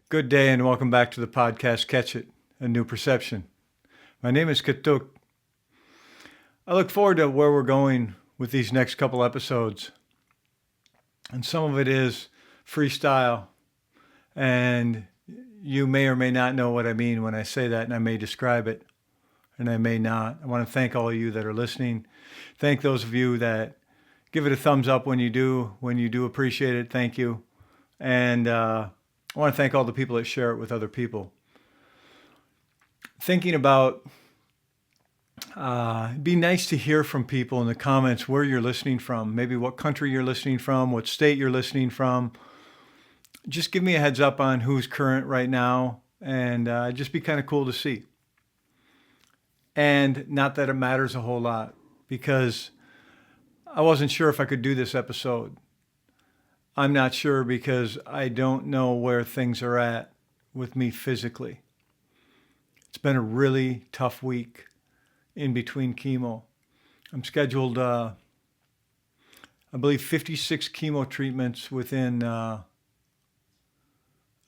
Good day and welcome back to the podcast Catch It, a New Perception. My name is Katuk. I look forward to where we're going with these next couple episodes. And some of it is freestyle. And you may or may not know what I mean when I say that, and I may describe it, and I may not. I want to thank all of you that are listening. Thank those of you that give it a thumbs up when you do. When you do appreciate it, thank you. And I want to thank all the people that share it with other people. Thinking about, it'd be nice to hear from people in the comments where you're listening from, maybe what country you're listening from, what state you're listening from. Just give me a heads up on who's current right now, and just be kind of cool to see. And not that it matters a whole lot, because I wasn't sure if I could do this episode. I'm not sure because I don't know where things are at with me physically. It's been a really tough week in between chemo. I'm scheduled, I believe, 56 chemo treatments within about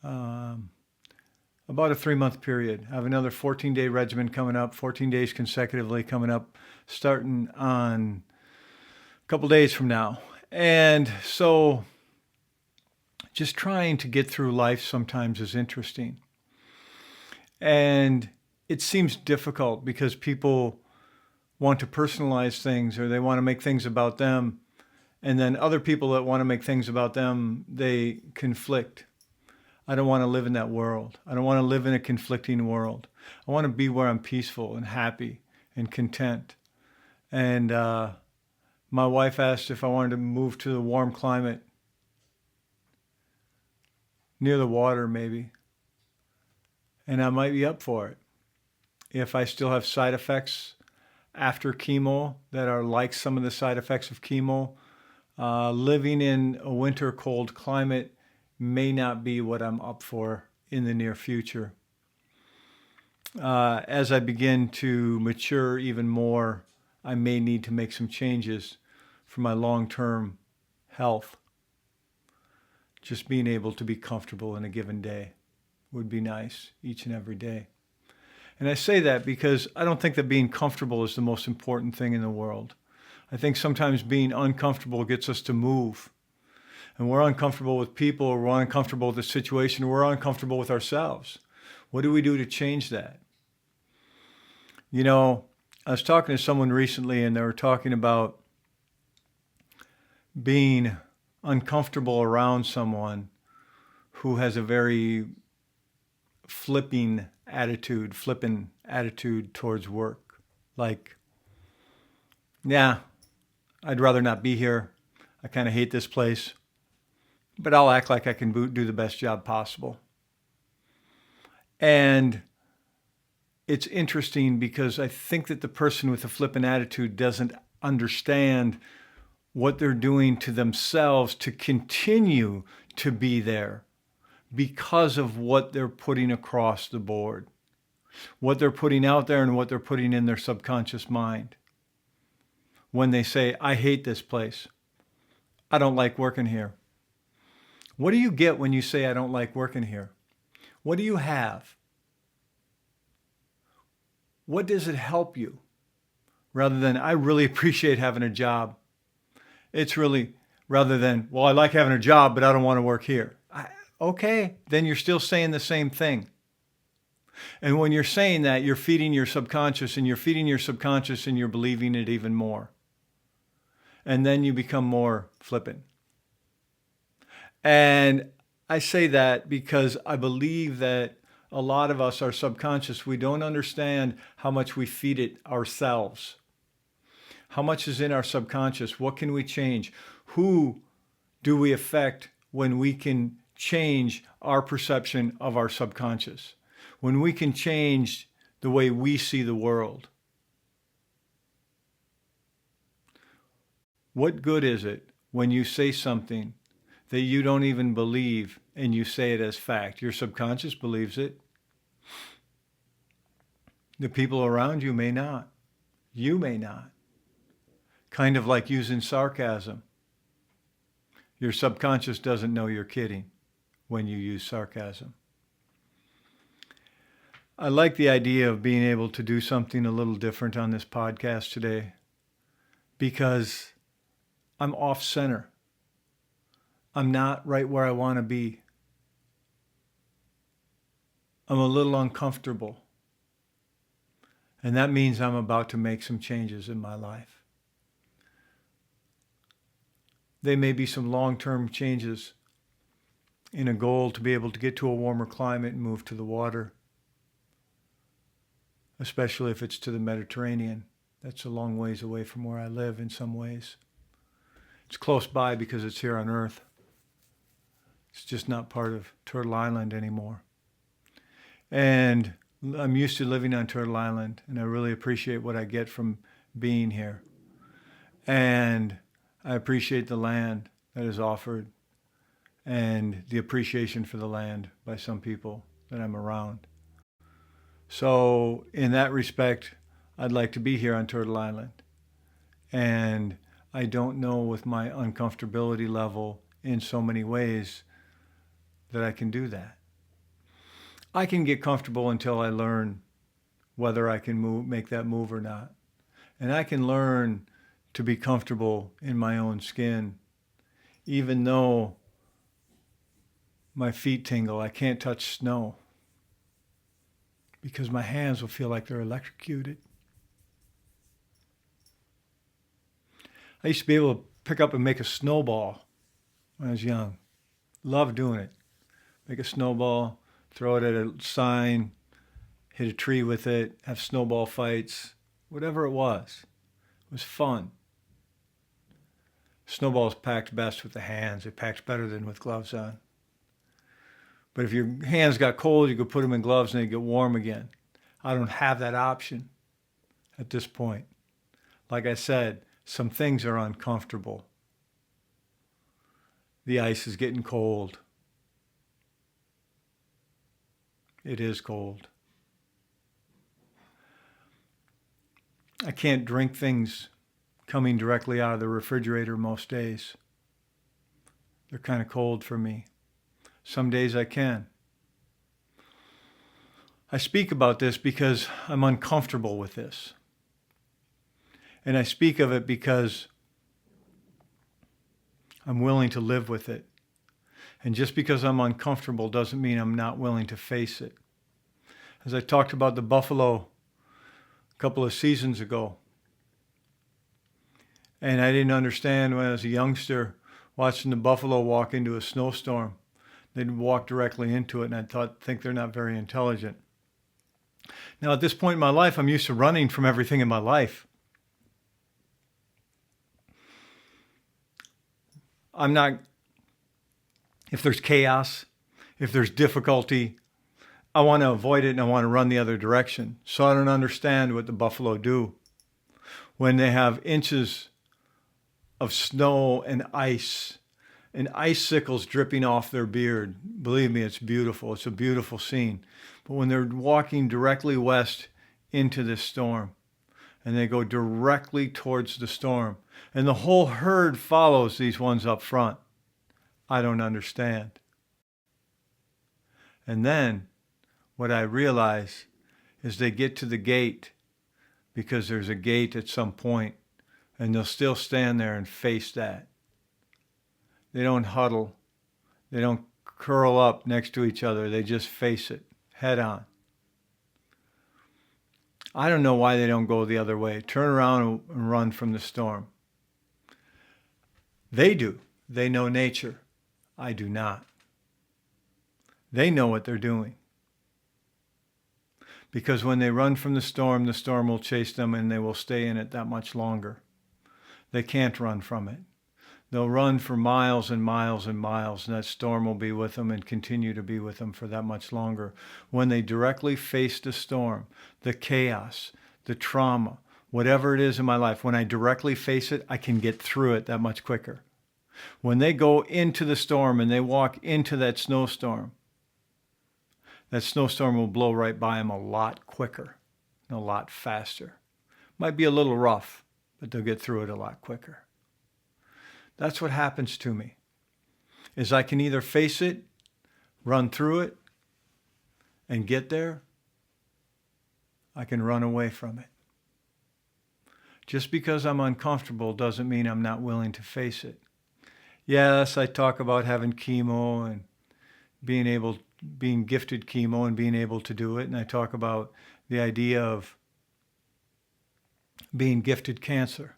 a 3-month period. I have another 14-day regimen coming up, 14 days consecutively coming up, starting on a couple days from now. And so just trying to get through life sometimes is interesting. And it seems difficult because people want to personalize things, or they want to make things about them. And then other people that want to make things about them, they conflict. I don't want to live in that world. I don't want to live in a conflicting world. I want to be where I'm peaceful and happy and content. And my wife asked if I wanted to move to the warm climate, near the water maybe. And I might be up for it. If I still have side effects after chemo that are like some of the side effects of chemo, living in a winter cold climate may not be what I'm up for in the near future. As I begin to mature even more, I may need to make some changes for my long-term health. Just being able to be comfortable in a given day would be nice each and every day. And I say that because I don't think that being comfortable is the most important thing in the world. I think sometimes being uncomfortable gets us to move. And we're uncomfortable with people, or we're uncomfortable with the situation, or we're uncomfortable with ourselves. What do we do to change that? You know, I was talking to someone recently, and they were talking about being uncomfortable around someone who has a very flippant attitude towards work. Like, yeah, I'd rather not be here. I kind of hate this place, but I'll act like I can do the best job possible. And it's interesting because I think that the person with the flippant attitude doesn't understand what they're doing to themselves to continue to be there because of what they're putting across the board, what they're putting out there and what they're putting in their subconscious mind. When they say, I hate this place, I don't like working here. What do you get when you say, I don't like working here? What do you have? What does it help you? Rather than, I really appreciate having a job. It's really, rather than, well, I like having a job, but I don't want to work here. Okay, then you're still saying the same thing. And when you're saying that, you're feeding your subconscious, and you're feeding your subconscious, and you're believing it even more. And then you become more flippant. And I say that because I believe that a lot of us are subconscious. We don't understand how much we feed it ourselves. How much is in our subconscious? What can we change? Who do we affect when we can change our perception of our subconscious? When we can change the way we see the world? What good is it when you say something that you don't even believe and you say it as fact? Your subconscious believes it. The people around you may not. You may not. Kind of like using sarcasm. Your subconscious doesn't know you're kidding when you use sarcasm. I like the idea of being able to do something a little different on this podcast today because I'm off center. I'm not right where I want to be. I'm a little uncomfortable. And that means I'm about to make some changes in my life. They may be some long-term changes in a goal to be able to get to a warmer climate and move to the water, especially if it's to the Mediterranean. That's a long ways away from where I live in some ways. It's close by because it's here on Earth. It's just not part of Turtle Island anymore. And I'm used to living on Turtle Island, and I really appreciate what I get from being here. And I appreciate the land that is offered and the appreciation for the land by some people that I'm around. So in that respect, I'd like to be here on Turtle Island. And I don't know with my uncomfortability level in so many ways that I can do that. I can get comfortable until I learn whether I can make that move or not. And I can learn to be comfortable in my own skin, even though my feet tingle. I can't touch snow because my hands will feel like they're electrocuted. I used to be able to pick up and make a snowball when I was young. Loved doing it. Make a snowball, throw it at a sign, hit a tree with it, have snowball fights, whatever it was. It was fun. Snowballs packed best with the hands. They packed better than with gloves on. But if your hands got cold, you could put them in gloves and they'd get warm again. I don't have that option at this point. Like I said, some things are uncomfortable. The ice is getting cold. It is cold. I can't drink things coming directly out of the refrigerator most days. They're kind of cold for me. Some days I can. I speak about this because I'm uncomfortable with this. And I speak of it because I'm willing to live with it. And just because I'm uncomfortable doesn't mean I'm not willing to face it. As I talked about the buffalo a couple of seasons ago, and I didn't understand when I was a youngster watching the buffalo walk into a snowstorm. They'd walk directly into it, and I think they're not very intelligent. Now, at this point in my life, I'm used to running from everything in my life. I'm not, if there's chaos, if there's difficulty, I want to avoid it and I want to run the other direction. So I don't understand what the buffalo do when they have inches of snow and icicles dripping off their beard. Believe me, it's beautiful. It's a beautiful scene. But when they're walking directly west into this storm, and they go directly towards the storm, and the whole herd follows these ones up front, I don't understand. And then what I realize is they get to the gate, because there's a gate at some point, and they'll still stand there and face that. They don't huddle. They don't curl up next to each other. They just face it head on. I don't know why they don't go the other way. Turn around and run from the storm. They do. They know nature. I do not. They know what they're doing. Because when they run from the storm will chase them and they will stay in it that much longer. They can't run from it. They'll run for miles and miles and miles, and that storm will be with them and continue to be with them for that much longer. When they directly face the storm, the chaos, the trauma, whatever it is in my life, when I directly face it, I can get through it that much quicker. When they go into the storm and they walk into that snowstorm will blow right by them a lot quicker and a lot faster. Might be a little rough, but they'll get through it a lot quicker. That's what happens to me, is I can either face it, run through it, and get there, I can run away from it. Just because I'm uncomfortable doesn't mean I'm not willing to face it. Yes, I talk about having chemo and being gifted chemo and being able to do it. And I talk about the idea of being gifted cancer.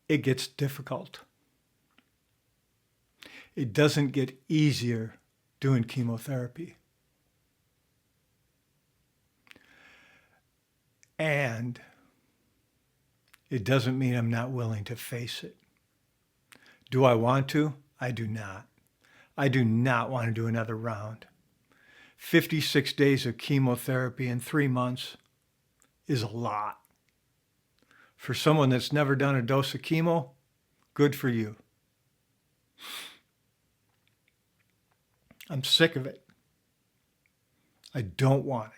It gets difficult. It doesn't get easier doing chemotherapy. And it doesn't mean I'm not willing to face it. Do I want to? I do not. I do not want to do another round. 56 days of chemotherapy in 3 months is a lot. For someone that's never done a dose of chemo, good for you. I'm sick of it. I don't want it.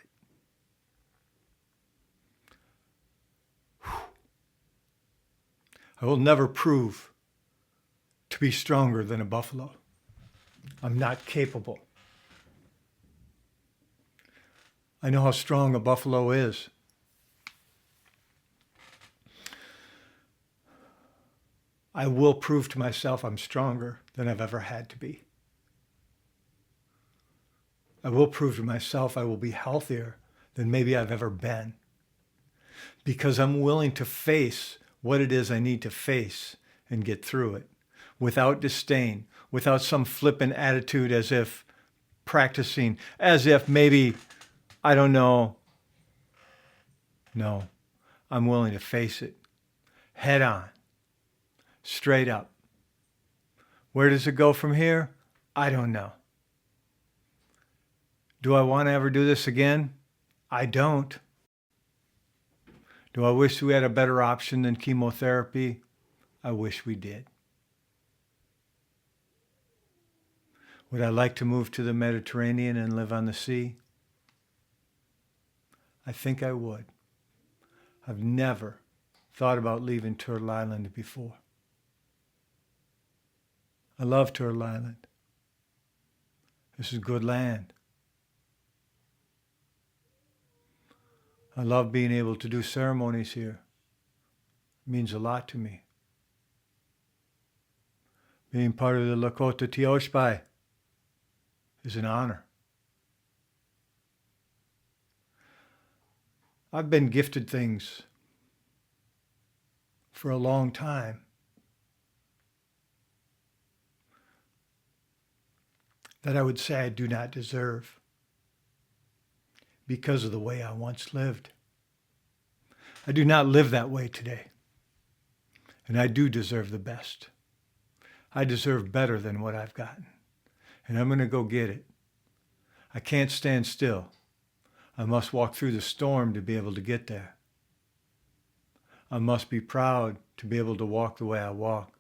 I will never prove to be stronger than a buffalo. I'm not capable. I know how strong a buffalo is. I will prove to myself I'm stronger than I've ever had to be. I will prove to myself I will be healthier than maybe I've ever been. Because I'm willing to face what it is I need to face and get through it without disdain, without some flippant attitude as if practicing, as if maybe, I don't know. No, I'm willing to face it head on, straight up. Where does it go from here? I don't know. Do I want to ever do this again? I don't. Do I wish we had a better option than chemotherapy? I wish we did. Would I like to move to the Mediterranean and live on the sea? I think I would. I've never thought about leaving Turtle Island before. I love Turtle Island. This is good land. I love being able to do ceremonies here. It means a lot to me. Being part of the Lakota Teoshpai is an honor. I've been gifted things for a long time that I would say I do not deserve because of the way I once lived. I do not live that way today, and I do deserve the best. I deserve better than what I've gotten, and I'm going to go get it. I can't stand still. I must walk through the storm to be able to get there. I must be proud to be able to walk the way I walk.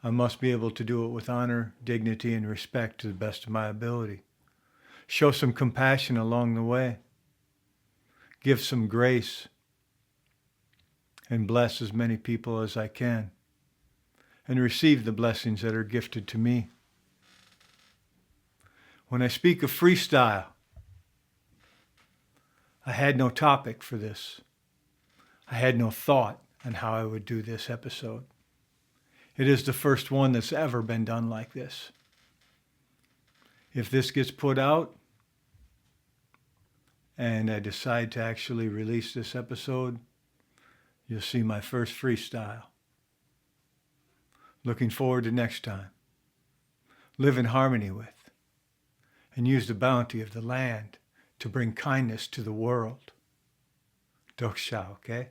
I must be able to do it with honor, dignity, and respect to the best of my ability. Show some compassion along the way. Give some grace. And bless as many people as I can. And receive the blessings that are gifted to me. When I speak of freestyle, I had no topic for this. I had no thought on how I would do this episode. It is the first one that's ever been done like this. If this gets put out, and I decide to actually release this episode, you'll see my first freestyle. Looking forward to next time. Live in harmony with, and use the bounty of the land to bring kindness to the world. Doksha, okay?